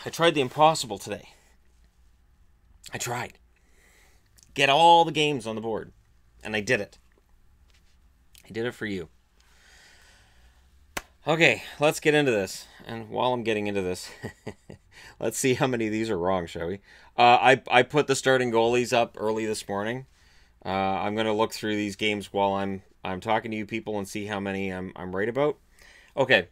I tried the impossible today. I tried. Get all the games on the board. And I did it. I did it for you. Okay, let's get into this. And while I'm getting into this, let's see how many of these are wrong, shall we? I put the starting goalies up early this morning. I'm going to look through these games while I'm talking to you people and see how many I'm right about. Okay.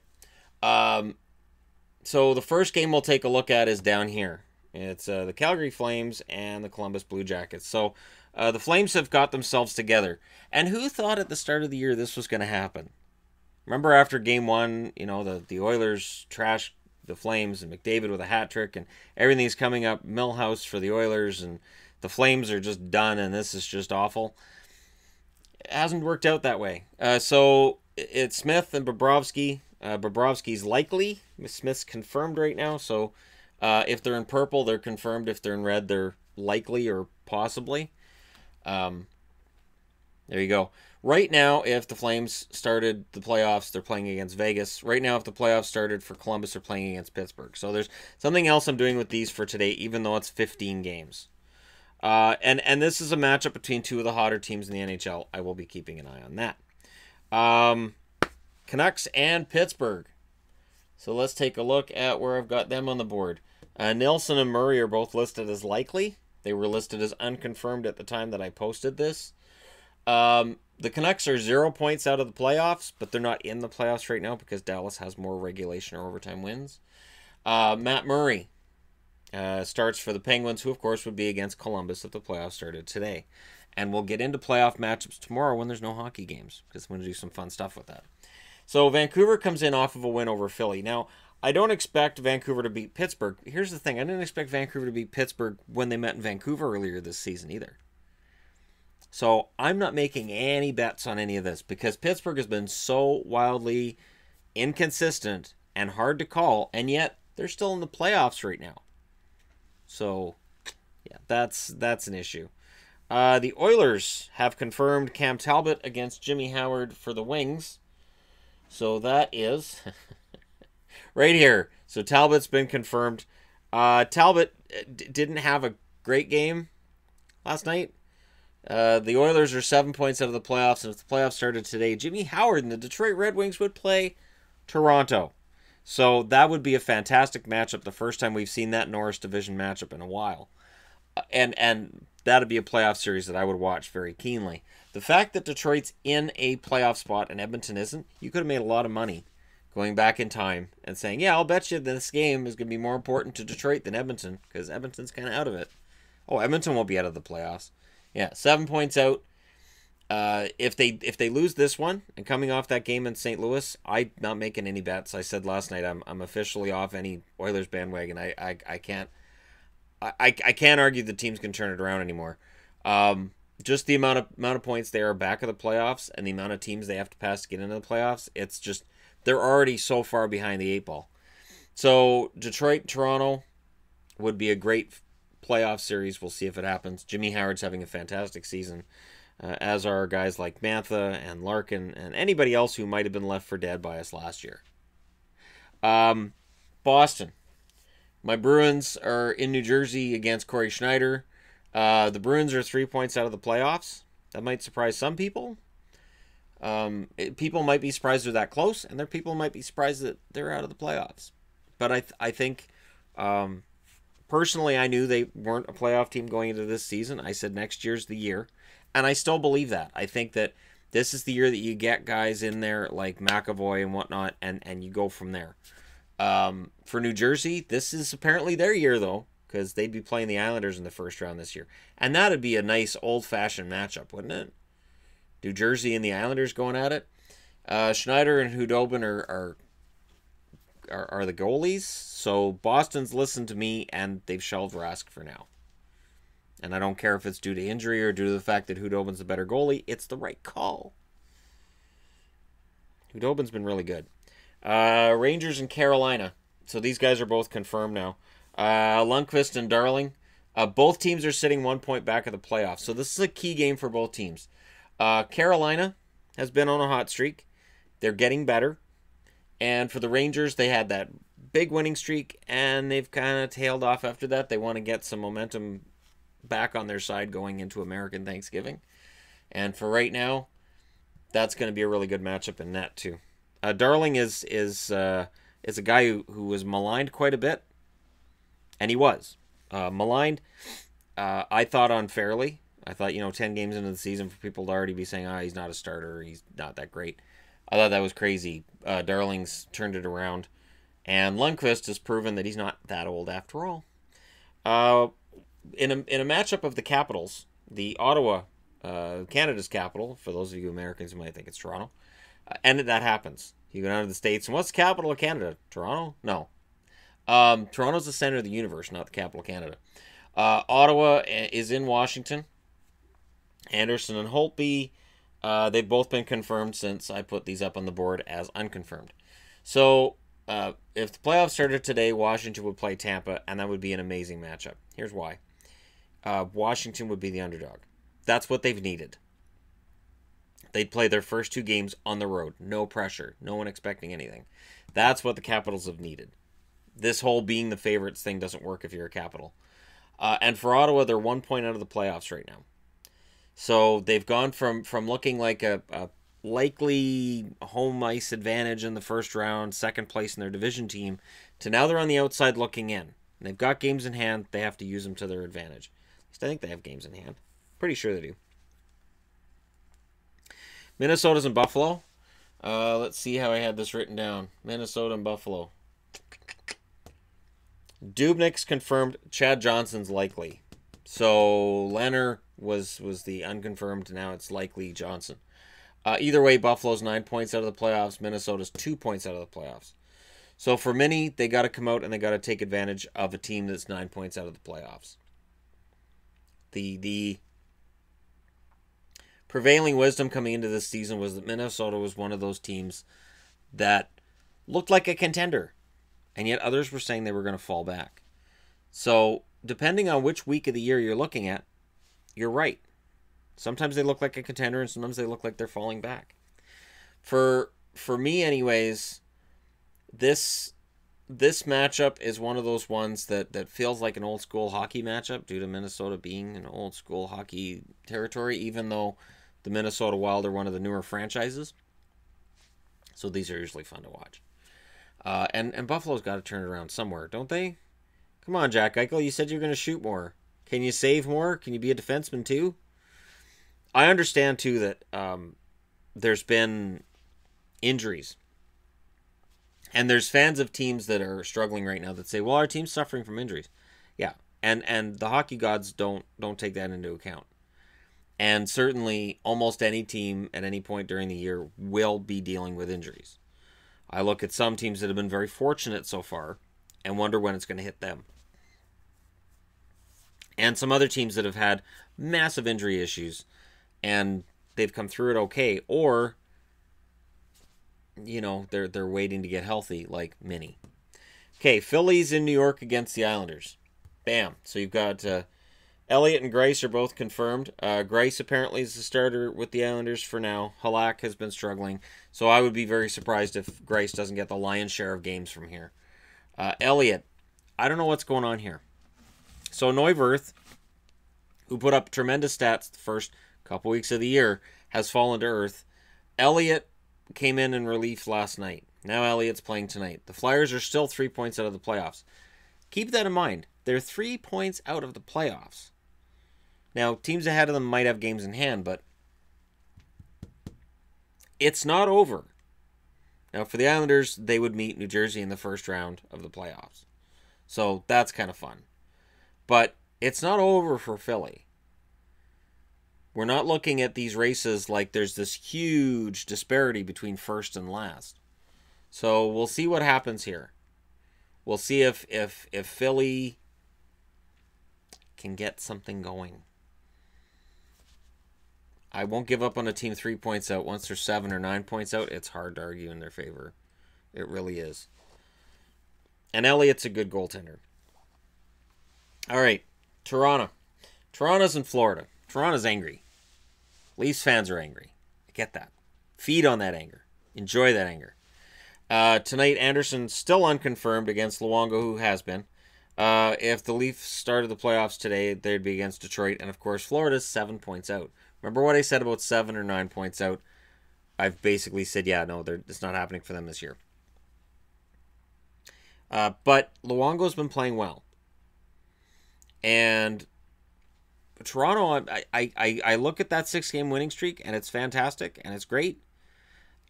So the first game we'll take a look at is down here. It's the Calgary Flames and the Columbus Blue Jackets. So the Flames have got themselves together. And who thought at the start of the year this was going to happen? Remember after game one, you know, the Oilers trashed the Flames and McDavid with a hat trick and everything's coming up Millhouse for the Oilers and the Flames are just done and this is just awful. It hasn't worked out that way. So it's Smith and Bobrovsky. Bobrovsky's likely. Smith's confirmed right now. So if they're in purple, they're confirmed. If they're in red, they're likely or possibly. There you go. Right now, if the Flames started the playoffs, they're playing against Vegas. Right now, if the playoffs started for Columbus, they're playing against Pittsburgh. So there's something else I'm doing with these for today, even though it's 15 games. And this is a matchup between two of the hotter teams in the NHL. I will be keeping an eye on that. Canucks and Pittsburgh. So let's take a look at where I've got them on the board. Nilsson and Murray are both listed as likely. They were listed as unconfirmed at the time that I posted this. The Canucks are 0 points out of the playoffs, but they're not in the playoffs right now because Dallas has more regulation or overtime wins. Matt Murray starts for the Penguins, who of course would be against Columbus if the playoffs started today. And we'll get into playoff matchups tomorrow when there's no hockey games because I'm going to do some fun stuff with that. So Vancouver comes in off of a win over Philly. Now, I don't expect Vancouver to beat Pittsburgh. Here's the thing. I didn't expect Vancouver to beat Pittsburgh when they met in Vancouver earlier this season either. So I'm not making any bets on any of this because Pittsburgh has been so wildly inconsistent and hard to call, and yet they're still in the playoffs right now. So, yeah, that's an issue. The Oilers have confirmed Cam Talbot against Jimmy Howard for the Wings. So that is right here. So Talbot's been confirmed. Talbot didn't have a great game last night. The Oilers are 7 points out of the playoffs, and if the playoffs started today, Jimmy Howard and the Detroit Red Wings would play Toronto. So that would be a fantastic matchup. The first time we've seen that Norris Division matchup in a while. And that would be a playoff series that I would watch very keenly. The fact that Detroit's in a playoff spot and Edmonton isn't, you could have made a lot of money going back in time and saying, yeah, I'll bet you this game is going to be more important to Detroit than Edmonton because Edmonton's kind of out of it. Oh, Edmonton won't be out of the playoffs. Yeah, 7 points out. If they lose this one and coming off that game in St. Louis, I'm not making any bets. I said last night I'm officially off any Oilers bandwagon. I can't argue the teams can turn it around anymore. Just the amount of points they are back of the playoffs and the amount of teams they have to pass to get into the playoffs, it's just they're already so far behind the 8 ball. So Detroit, Toronto would be a great playoff series. We'll see if it happens. Jimmy Howard's having a fantastic season, as are guys like Mantha and Larkin and anybody else who might have been left for dead by us last year. Boston. My Bruins are in New Jersey against Corey Schneider. The Bruins are 3 points out of the playoffs. That might surprise some people. People might be surprised they're that close, and there people might be surprised that they're out of the playoffs. But I think personally, I knew they weren't a playoff team going into this season. I said next year's the year, and I still believe that. I think that this is the year that you get guys in there like McAvoy and whatnot, and you go from there. For New Jersey, this is apparently their year, though, because they'd be playing the Islanders in the first round this year. And that would be a nice old-fashioned matchup, wouldn't it? New Jersey and the Islanders going at it. Schneider and Hudobin are the goalies. So Boston's listened to me, and they've shelved Rask for now. And I don't care if it's due to injury or due to the fact that Hudobin's the better goalie. It's the right call. Hudobin's been really good. Rangers and Carolina. So these guys are both confirmed now. Lundqvist and Darling. Both teams are sitting 1 point back of the playoffs. So this is a key game for both teams. Carolina has been on a hot streak. They're getting better. And for the Rangers, they had that big winning streak, and they've kind of tailed off after that. They want to get some momentum back on their side going into American Thanksgiving. And for right now, that's going to be a really good matchup in net too. Darling is a guy who was maligned quite a bit, and he was maligned. I thought unfairly. I thought 10 games into the season for people to already be saying, he's not a starter, he's not that great. I thought that was crazy. Darling's turned it around, and Lundqvist has proven that he's not that old after all. In a matchup of the capitals, the Ottawa, Canada's capital, for those of you Americans who might think it's Toronto, and that happens. You go down to the States, and what's the capital of Canada? Toronto? No. Toronto's the center of the universe, not the capital of Canada. Ottawa is in Washington. Anderson and Holtby, they've both been confirmed since I put these up on the board as unconfirmed. So, if the playoffs started today, Washington would play Tampa, and that would be an amazing matchup. Here's why. Washington would be the underdog. That's what they've needed. They'd play their first 2 games on the road. No pressure. No one expecting anything. That's what the Capitals have needed. This whole being the favorites thing doesn't work if you're a Capital. And for Ottawa, they're 1 point out of the playoffs right now. So they've gone from looking like a likely home ice advantage in the first round, second place in their division team, to now they're on the outside looking in. And they've got games in hand. They have to use them to their advantage. At least I think they have games in hand. Pretty sure they do. Minnesota's in Buffalo. Let's see how I had this written down. Minnesota and Buffalo. Dubnik's confirmed. Chad Johnson's likely. So Leonard was the unconfirmed. Now it's likely Johnson. Either way, Buffalo's 9 points out of the playoffs. Minnesota's 2 points out of the playoffs. So for Minnie, they got to come out and they got to take advantage of a team that's 9 points out of the playoffs. The prevailing wisdom coming into this season was that Minnesota was one of those teams that looked like a contender, and yet others were saying they were going to fall back. So depending on which week of the year you're looking at, you're right. Sometimes they look like a contender, and sometimes they look like they're falling back. For me anyways, this matchup is one of those ones that feels like an old school hockey matchup due to Minnesota being an old school hockey territory, even though the Minnesota Wild are one of the newer franchises. So these are usually fun to watch. And Buffalo's got to turn it around somewhere, don't they? Come on, Jack Eichel. You said you were going to shoot more. Can you save more? Can you be a defenseman too? I understand too that there's been injuries. And there's fans of teams that are struggling right now that say, well, our team's suffering from injuries. Yeah. And the hockey gods don't take that into account. And certainly almost any team at any point during the year will be dealing with injuries. I look at some teams that have been very fortunate so far and wonder when it's going to hit them. And some other teams that have had massive injury issues and they've come through it okay, or they're waiting to get healthy like Minnie. Okay, Phillies in New York against the Islanders. Bam. So you've got Elliott and Greiss are both confirmed. Greiss apparently is the starter with the Islanders for now. Halak has been struggling. So I would be very surprised if Greiss doesn't get the lion's share of games from here. Elliott, I don't know what's going on here. So Neuwirth, who put up tremendous stats the first couple weeks of the year, has fallen to earth. Elliott came in relief last night. Now Elliott's playing tonight. The Flyers are still 3 points out of the playoffs. Keep that in mind. They're 3 points out of the playoffs. Now, teams ahead of them might have games in hand, but it's not over. Now, for the Islanders, they would meet New Jersey in the first round of the playoffs. So that's kind of fun. But it's not over for Philly. We're not looking at these races like there's this huge disparity between first and last. So we'll see what happens here. We'll see if Philly can get something going. I won't give up on a team 3 points out. Once they're 7 or 9 points out, it's hard to argue in their favor. It really is. And Elliott's a good goaltender. All right, Toronto. Toronto's in Florida. Toronto's angry. Leafs fans are angry. I get that. Feed on that anger. Enjoy that anger. Tonight, Anderson's still unconfirmed against Luongo, who has been. If the Leafs started the playoffs today, they'd be against Detroit. And, of course, Florida's 7 points out. Remember what I said about 7 or 9 points out? I've basically said, yeah, no, it's not happening for them this year. But Luongo's been playing well. And Toronto, I look at that 6-game winning streak, and it's fantastic, and it's great.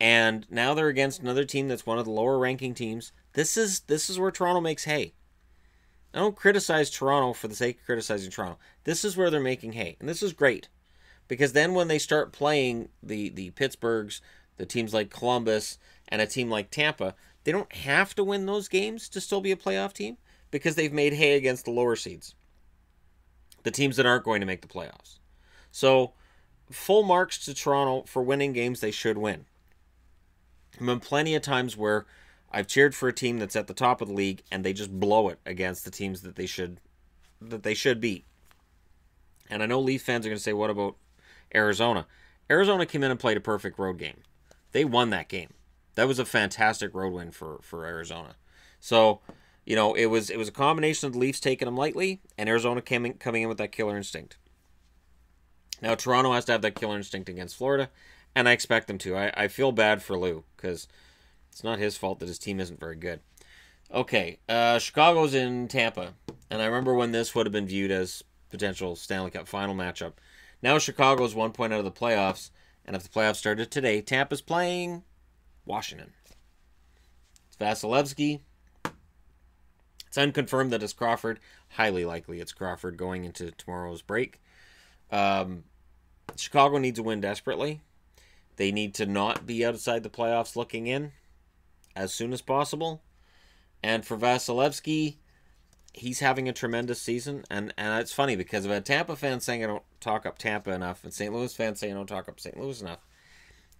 And now they're against another team that's one of the lower ranking teams. This is where Toronto makes hay. I don't criticize Toronto for the sake of criticizing Toronto. This is where they're making hay. And this is great. Because then when they start playing the Pittsburghs, the teams like Columbus, and a team like Tampa, they don't have to win those games to still be a playoff team because they've made hay against the lower seeds. The teams that aren't going to make the playoffs. So, full marks to Toronto for winning games they should win. There have been plenty of times where I've cheered for a team that's at the top of the league and they just blow it against the teams that they should beat. And I know Leaf fans are going to say, what about Arizona? Arizona came in and played a perfect road game. They won that game. That was a fantastic road win for Arizona. So, you know, it was a combination of the Leafs taking them lightly and Arizona coming in with that killer instinct. Now, Toronto has to have that killer instinct against Florida, and I expect them to. I feel bad for Lou because it's not his fault that his team isn't very good. Okay, Chicago's in Tampa, and I remember when this would have been viewed as potential Stanley Cup final matchup. Now Chicago's 1 point out of the playoffs, and if the playoffs started today, Tampa's playing Washington. It's Vasilevsky. It's unconfirmed that it's Crawford. Highly likely it's Crawford going into tomorrow's break. Chicago needs a win desperately. They need to not be outside the playoffs looking in as soon as possible. And for Vasilevsky, he's having a tremendous season. And it's funny because I've had Tampa fans saying I don't talk up Tampa enough and St. Louis fans saying I don't talk up St. Louis enough.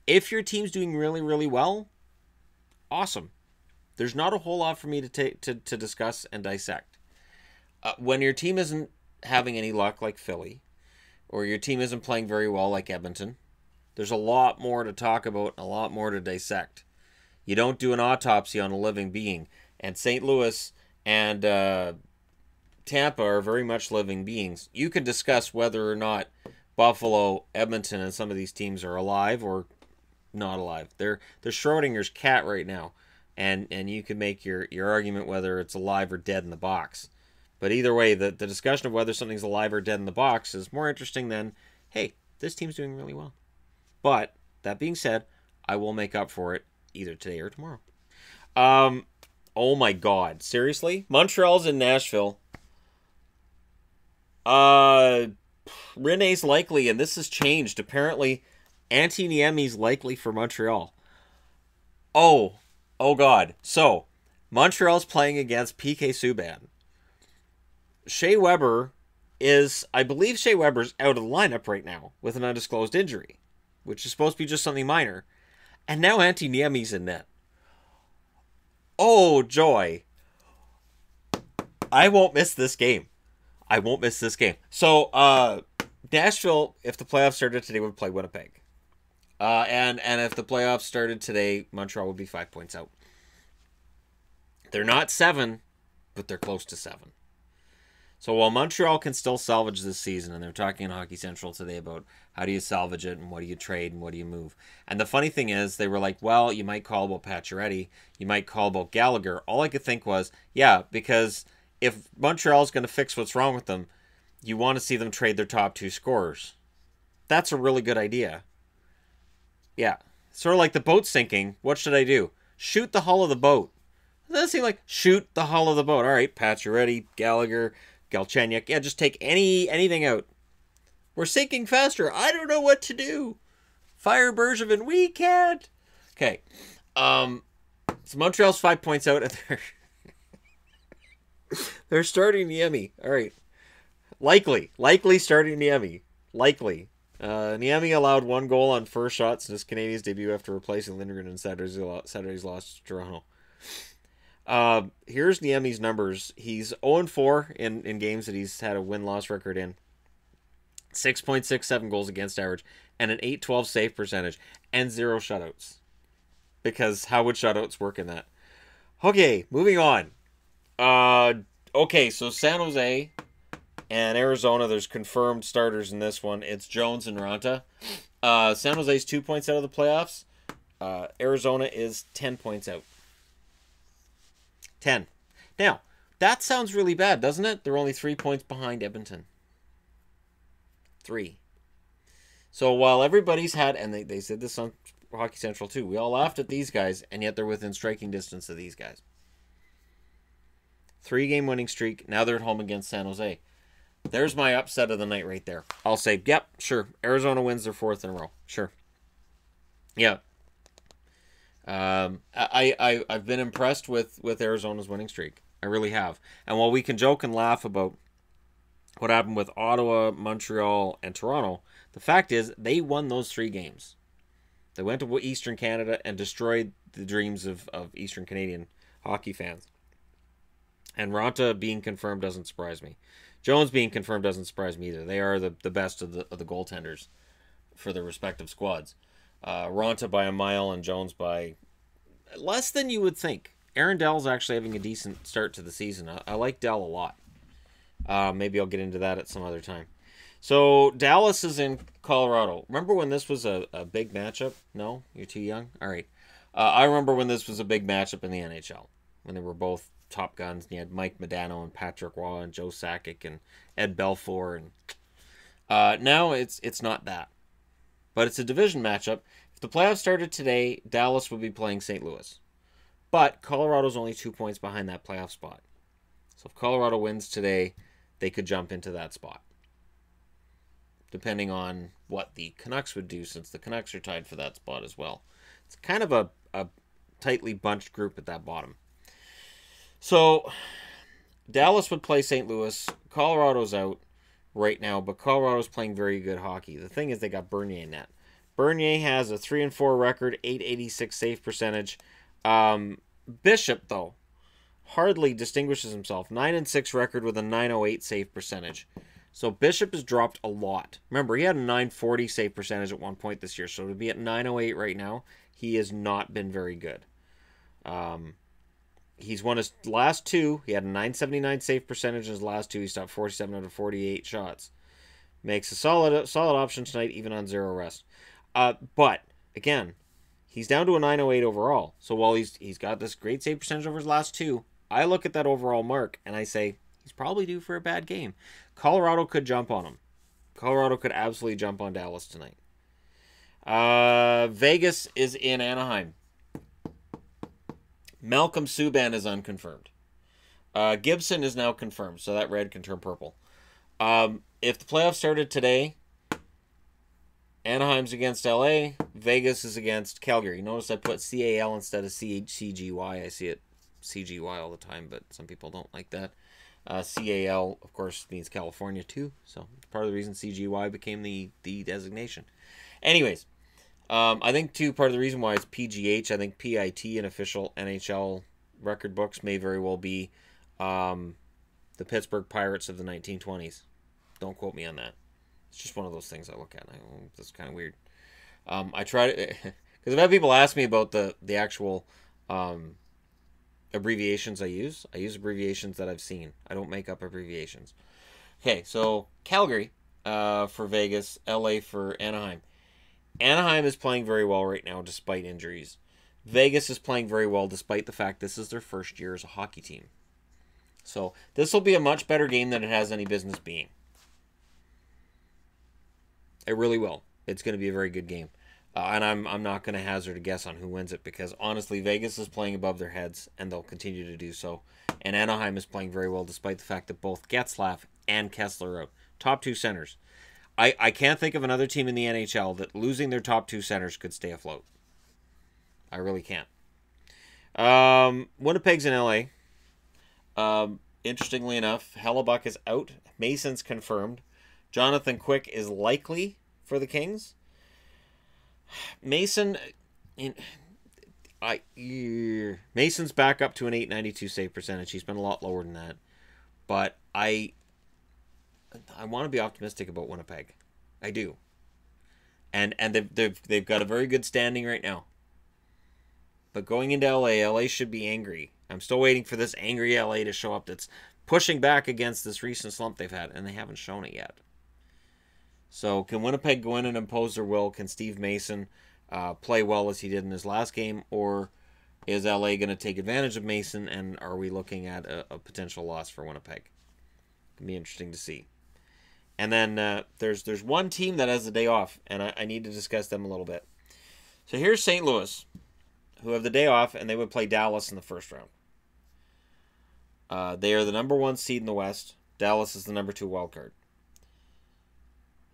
If your team's doing really, really well, awesome. There's not a whole lot for me to discuss and dissect. When your team isn't having any luck like Philly, or your team isn't playing very well like Edmonton, there's a lot more to talk about, a lot more to dissect. You don't do an autopsy on a living being. And St. Louis and Tampa are very much living beings. You can discuss whether or not Buffalo, Edmonton, and some of these teams are alive or not alive. They're Schrodinger's cat right now. And you can make your argument whether it's alive or dead in the box. But either way, the discussion of whether something's alive or dead in the box is more interesting than, hey, this team's doing really well. But, that being said, I will make up for it either today or tomorrow. Oh my god. Seriously? Montreal's in Nashville. Rene's likely, and this has changed. Apparently, Antti Niemi's likely for Montreal. Oh god. So, Montreal's playing against PK Subban. Shea Weber I believe Shea Weber's out of the lineup right now with an undisclosed injury, which is supposed to be just something minor. And now Antti Niemi's in net. Oh, joy. I won't miss this game. So, Nashville, if the playoffs started today, would play Winnipeg. And if the playoffs started today, Montreal would be 5 points out. They're not 7, but they're close to 7. So while Montreal can still salvage this season, and they're talking in Hockey Central today about how do you salvage it, and what do you trade, and what do you move. And the funny thing is, they were like, well, you might call about Pacioretty, you might call about Gallagher. All I could think was, yeah, because if Montreal's going to fix what's wrong with them, you want to see them trade their top 2 scorers. That's a really good idea. Yeah. Sort of like the boat sinking. What should I do? Shoot the hull of the boat. Doesn't seem like shoot the hull of the boat. All right, Pacioretty, Gallagher, Galchenyuk. Yeah, just take anything out. We're sinking faster. I don't know what to do. Fire Bergevin. We can't. Okay. So Montreal's 5 points out, and they're starting Niemi. All right. Likely starting Niemi. Likely. Niemi allowed 1 goal on first shots in his Canadiens debut after replacing Lindgren in Saturday's loss to Toronto. Here's Niemi's numbers. He's 0-4 in games that he's had a win-loss record in. 6.67 goals against average and an .812 save percentage and 0 shutouts. because how would shutouts work in that? Okay, moving on. Okay, so San Jose and Arizona, there's confirmed starters in this one. It's Jones and Ranta. San Jose's 2 points out of the playoffs. Arizona is 10 points out. 10. Now, that sounds really bad, doesn't it? They're only 3 points behind Edmonton. 3. So while everybody's had, and they said this on Hockey Central too, we all laughed at these guys, and yet they're within striking distance of these guys. 3-game winning streak. Now they're at home against San Jose. There's my upset of the night right there. I'll say, yep, sure. Arizona wins their 4th in a row. Sure. Yeah. I've been impressed with Arizona's winning streak. I really have. And while we can joke and laugh about what happened with Ottawa, Montreal, and Toronto, the fact is they won those 3 games. They went to Eastern Canada and destroyed the dreams of Eastern Canadian hockey fans. And Ranta being confirmed doesn't surprise me. Jones being confirmed doesn't surprise me either. They are the best of the goaltenders for their respective squads. Ranta by a mile and Jones by less than you would think. Aaron Dell's actually having a decent start to the season. I like Dell a lot. Maybe I'll get into that at some other time. So Dallas is in Colorado. Remember when this was a big matchup? No? You're too young? All right. I remember when this was a big matchup in the NHL. When they were both top guns. And you had Mike Modano and Patrick Waugh and Joe Sakic and Ed Belfour. And now it's not that. But it's a division matchup. If the playoffs started today, Dallas would be playing St. Louis. But Colorado's only 2 points behind that playoff spot. So if Colorado wins today, they could jump into that spot. Depending on what the Canucks would do, since the Canucks are tied for that spot as well. It's kind of a tightly bunched group at that bottom. So Dallas would play St. Louis. Colorado's out right now, but Colorado's playing very good hockey. The thing is they got Bernier in net. Bernier has a 3-4 record, .886 save percentage. Bishop, though, hardly distinguishes himself. 9-6 record with a .908 save percentage. So Bishop has dropped a lot. Remember, he had a .940 save percentage at one point this year. So to be at .908 right now, he has not been very good. He's won his last 2. He had a .979 save percentage in his last 2. He stopped 47 out of 48 shots. Makes a solid option tonight, even on 0 rest. But, again, he's down to a .908 overall. So while he's got this great save percentage over his last 2, I look at that overall mark and I say, he's probably due for a bad game. Colorado could jump on him. Colorado could absolutely jump on Dallas tonight. Vegas is in Anaheim. Malcolm Subban is unconfirmed. Gibson is now confirmed, so that red can turn purple. If the playoffs started today, Anaheim's against LA, Vegas is against Calgary. Notice I put CAL instead of CGY. I see it CGY all the time, but some people don't like that. CAL, of course, means California too, so part of the reason CGY became the designation. Anyways, I think too part of the reason why it's PGH, I think PIT in official NHL record books may very well be the Pittsburgh Pirates of the 1920s. Don't quote me on that. It's just one of those things I look at. That's kind of weird. I try to, because I've had people ask me about the actual abbreviations I use. I use abbreviations that I've seen. I don't make up abbreviations. Okay, so Calgary for Vegas, LA for Anaheim. Anaheim is playing very well right now despite injuries. Vegas is playing very well despite the fact this is their first year as a hockey team. So this will be a much better game than it has any business being. It really will. It's going to be a very good game. And I'm not going to hazard a guess on who wins it because, honestly, Vegas is playing above their heads, and they'll continue to do so. And Anaheim is playing very well despite the fact that both Getzlaf and Kessler are out. Top 2 centers. I can't think of another team in the NHL that losing their top 2 centers could stay afloat. I really can't. Winnipeg's in LA. Interestingly enough, Hellebuck is out. Mason's confirmed. Jonathan Quick is likely for the Kings. Mason's back up to an .892 save percentage. He's been a lot lower than that. But I want to be optimistic about Winnipeg. I do. And they've got a very good standing right now. But going into LA should be angry. I'm still waiting for this angry LA to show up that's pushing back against this recent slump they've had, and they haven't shown it yet. So can Winnipeg go in and impose their will? Can Steve Mason play well as he did in his last game? Or is LA going to take advantage of Mason, and are we looking at a potential loss for Winnipeg? It'll be interesting to see. And then there's one team that has the day off, and I need to discuss them a little bit. So here's St. Louis, who have the day off, and they would play Dallas in the first round. They are the number 1 seed in the West. Dallas is the number 2 wild card.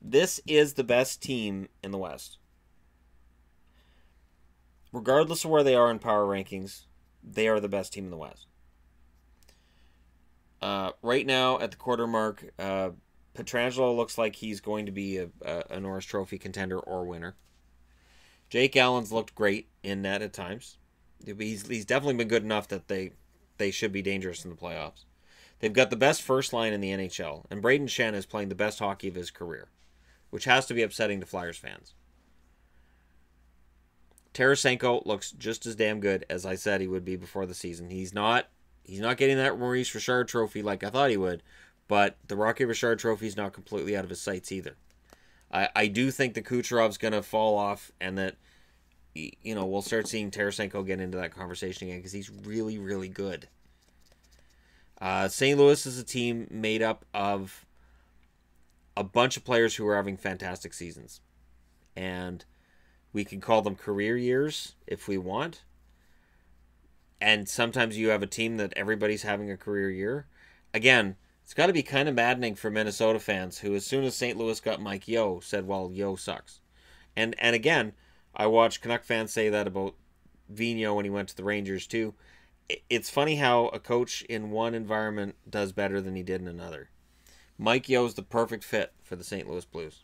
This is the best team in the West. Regardless of where they are in power rankings, they are the best team in the West. Right now, at the quarter mark, Pietrangelo looks like he's going to be a Norris Trophy contender or winner. Jake Allen's looked great in net at times. He's definitely been good enough that they should be dangerous in the playoffs. They've got the best first line in the NHL, and Braden Shen is playing the best hockey of his career, which has to be upsetting to Flyers fans. Tarasenko looks just as damn good as I said he would be before the season. He's not getting that Maurice Richard trophy like I thought he would, but the Rocky Richard trophy is not completely out of his sights either. I do think the Kucherov's going to fall off, and that we'll start seeing Tarasenko get into that conversation again because he's really, really good. St. Louis is a team made up of a bunch of players who are having fantastic seasons. And we can call them career years if we want. And sometimes you have a team that everybody's having a career year. Again, it's got to be kind of maddening for Minnesota fans who, as soon as St. Louis got Mike Yeo, said, well, Yeo sucks. And again, I watched Canuck fans say that about Vigneault when he went to the Rangers too. It's funny how a coach in one environment does better than he did in another. Mike Yeo's the perfect fit for the St. Louis Blues.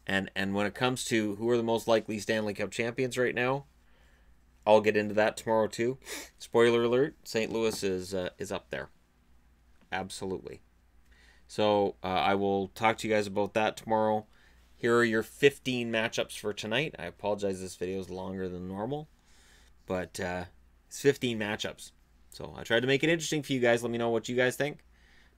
And when it comes to who are the most likely Stanley Cup champions right now, I'll get into that tomorrow too. Spoiler alert, St. Louis is up there. Absolutely. So I will talk to you guys about that tomorrow. Here are your 15 matchups for tonight. I apologize, this video is longer than normal, but it's 15 matchups. So I tried to make it interesting for you guys. Let me know what you guys think.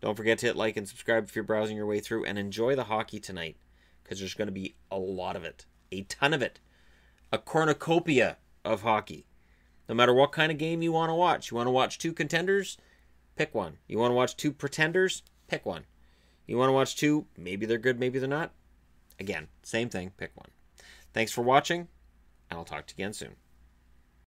Don't forget to hit like and subscribe if you're browsing your way through, and enjoy the hockey tonight, because there's going to be a lot of it. A ton of it. A cornucopia of hockey. No matter what kind of game you want to watch. You want to watch 2 contenders? Pick one. You want to watch 2 pretenders? Pick one. You want to watch 2, maybe they're good, maybe they're not? Again, same thing, pick one. Thanks for watching, and I'll talk to you again soon.